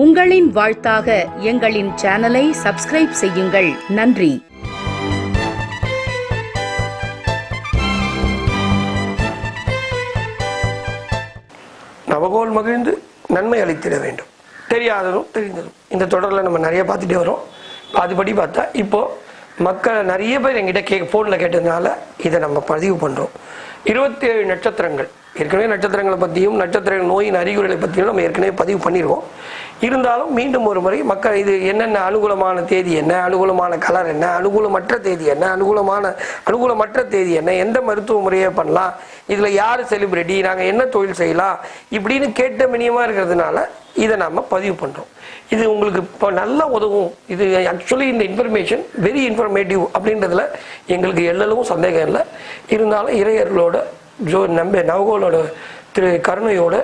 உங்களின் வாழ்த்தாக எங்களின் சேனலை சப்ஸ்கிரைப் செய்யுங்கள். நன்றி. நவகோள் மகிழ்ந்து நன்மை அளித்திட வேண்டும். தெரியாததும் தெரிந்ததும் இந்த தொடரில் நம்ம நிறைய பார்த்துட்டே வரோம். அதுபடி பார்த்தா இப்போ மக்கள் நிறைய பேர் எங்கிட்ட ஃபோனில் கேட்டதுனால இதை நம்ம பதிவு பண்ணுறோம். 27 நட்சத்திரங்கள், ஏற்கனவே நட்சத்திரங்களை பற்றியும் நட்சத்திர நோயின் அறிகுறிகளை பற்றியும் நம்ம ஏற்கனவே பதிவு பண்ணியிருக்கோம். இருந்தாலும் மீண்டும் ஒரு முறை மக்கள் இது என்னென்ன அனுகூலமான தேதி என்ன, அனுகூலமான கலர் என்ன, அனுகூலமற்ற தேதி என்ன, அனுகூலமற்ற தேதி என்ன, எந்த மருத்துவ முறையை பண்ணலாம், இதில் யார் செலிபிரிட்டி, நாங்கள் என்ன தொழில் செய்யலாம் இப்படின்னு கேட்ட மினியமாக இருக்கிறதுனால இதை நாம் பதிவு பண்ணுறோம். இது உங்களுக்கு இப்போ நல்லா உதவும். இது ஆக்சுவலி இந்த இன்ஃபர்மேஷன் வெரி இன்ஃபர்மேட்டிவ் அப்படின்றதுல எங்களுக்கு எல்லளவும் சந்தேகம் இல்லை. இருந்தாலும் இறையர்களோட நவகோளோட கருணையோட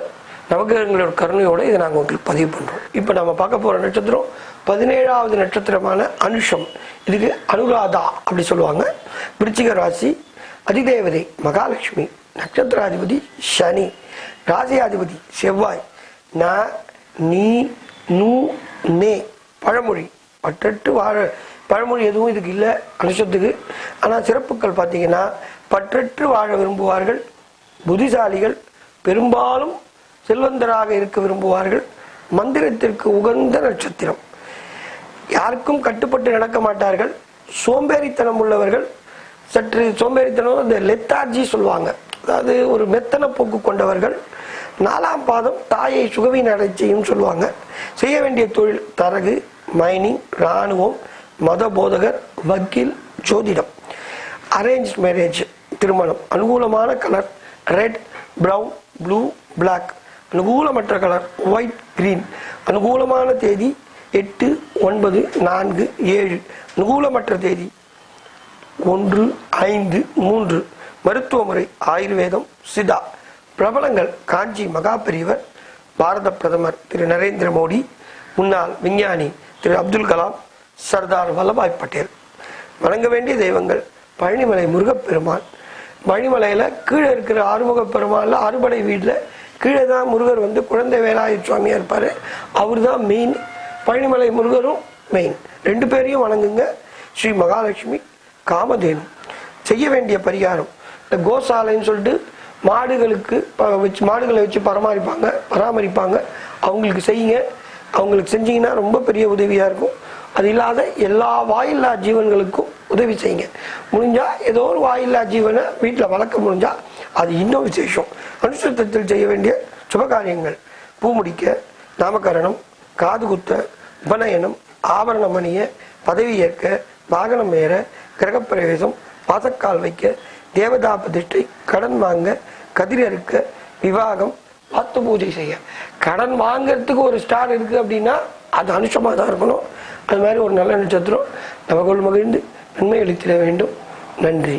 நவகிரகங்களோட கருணையோட இதை நாங்கள் உங்களுக்கு பதிவு பண்ணுறோம். இப்போ நம்ம பார்க்க போகிற நட்சத்திரம் 17வது நட்சத்திரமான அனுஷம். இதுக்கு அனுராதா அப்படி சொல்லுவாங்க. விருச்சிக ராசி, அதிதேவதை மகாலட்சுமி, நட்சத்திராதிபதி சனி, ராசியாதிபதி செவ்வாய், ந நீ நூ நே பழமொழி பற்றற்று வாழ பழமொழி எதுவும் இதுக்கு இல்லை அனுஷத்துக்கு. ஆனால் சிறப்புகள் பார்த்தீங்கன்னா பற்றற்று வாழ விரும்புவார்கள், புத்திசாலிகள், பெரும்பாலும் செல்வந்தராக இருக்க விரும்புவார்கள், மந்திரத்திற்கு உகந்த நட்சத்திரம், யாருக்கும் கட்டுப்பட்டு நடக்க மாட்டார்கள், சோம்பேறித்தனம் உள்ளவர்கள், சற்று சோம்பேறித்தனம் இந்த லெத்தார்ஜி சொல்லுவாங்க, அதாவது ஒரு மெத்தன போக்கு கொண்டவர்கள், 4ஆம் பாதம் தாயை சுகவீன அடைச்சியும் சொல்லுவாங்க. செய்ய வேண்டிய தொழில் தரகு, மைனிங், இராணுவம், மத போதகர், வக்கீல், ஜோதிடம். அரேஞ்ச் மேரேஜ் திருமணம். அனுகூலமான colour red, brown, blue, black. அனுகூலமற்ற கலர் ஒயிட், கிரீன். அனுகூலமான தேதி 8, 9, 4, 7. அனுகூலமற்ற தேதி 1, 5, 3. மருத்துவ முறை ஆயுர்வேதம், சிதா. பிரபலங்கள் காஞ்சி மகா பெரியவர், பாரத பிரதமர் திரு நரேந்திர மோடி, முன்னாள் விஞ்ஞானி திரு அப்துல் கலாம், சர்தார் வல்லபாய் பட்டேல். வணங்க வேண்டிய தெய்வங்கள் பழனிமலை முருகப்பெருமான். பழனிமலையில் கீழே இருக்கிற ஆறுமுக பெருமாள் அறுபடை வீட்டில் கீழே தான் முருகர் வந்து குழந்தை வேலாயுத சுவாமியாக இருப்பார். அவர் தான் மெயின். பழனிமலை முருகரும் மெயின். 2 பேரையும் வணங்குங்க. ஸ்ரீ மகாலட்சுமி, காமதேனு. செய்ய வேண்டிய பரிகாரம் இந்த கோசாலைன்னு சொல்லிட்டு மாடுகளை வச்சு பராமரிப்பாங்க. அவங்களுக்கு செய்யுங்க. அவங்களுக்கு செஞ்சீங்கன்னா ரொம்ப பெரிய உதவியாக இருக்கும். அது இல்லாத எல்லா வாயில்லா ஜீவன்களுக்கும் உதவி செய்யுங்க. முடிஞ்சா ஏதோ ஒரு வாயில்லா ஜீவனை வீட்டில் வளர்க்க முடிஞ்சா அது இன்னும் விசேஷம். அனுஷத்தில் செய்ய வேண்டிய சுபகாரியங்கள் பூ முடிக்க, நாமகரணம், காது குத்த, உபநயனம், ஆபரணம் அணிய, பதவி ஏற்க, வாகனம் ஏற, கிரகப்பிரவேசம், வாசக்கால் வைக்க, தேவதா பிரதிஷ்டை, கடன் வாங்க, கதிர் அறுக்க, விவாகம், வாத்து பூஜை செய்ய. கடன் வாங்கிறதுக்கு ஒரு ஸ்டார் இருக்கு அப்படின்னா அது அனுஷமாக தான் இருக்கணும். அது மாதிரி ஒரு நல்ல நட்சத்திரம் நவகோள் மகிழ்ந்து நன்மை அளித்திட வேண்டும். நன்றி.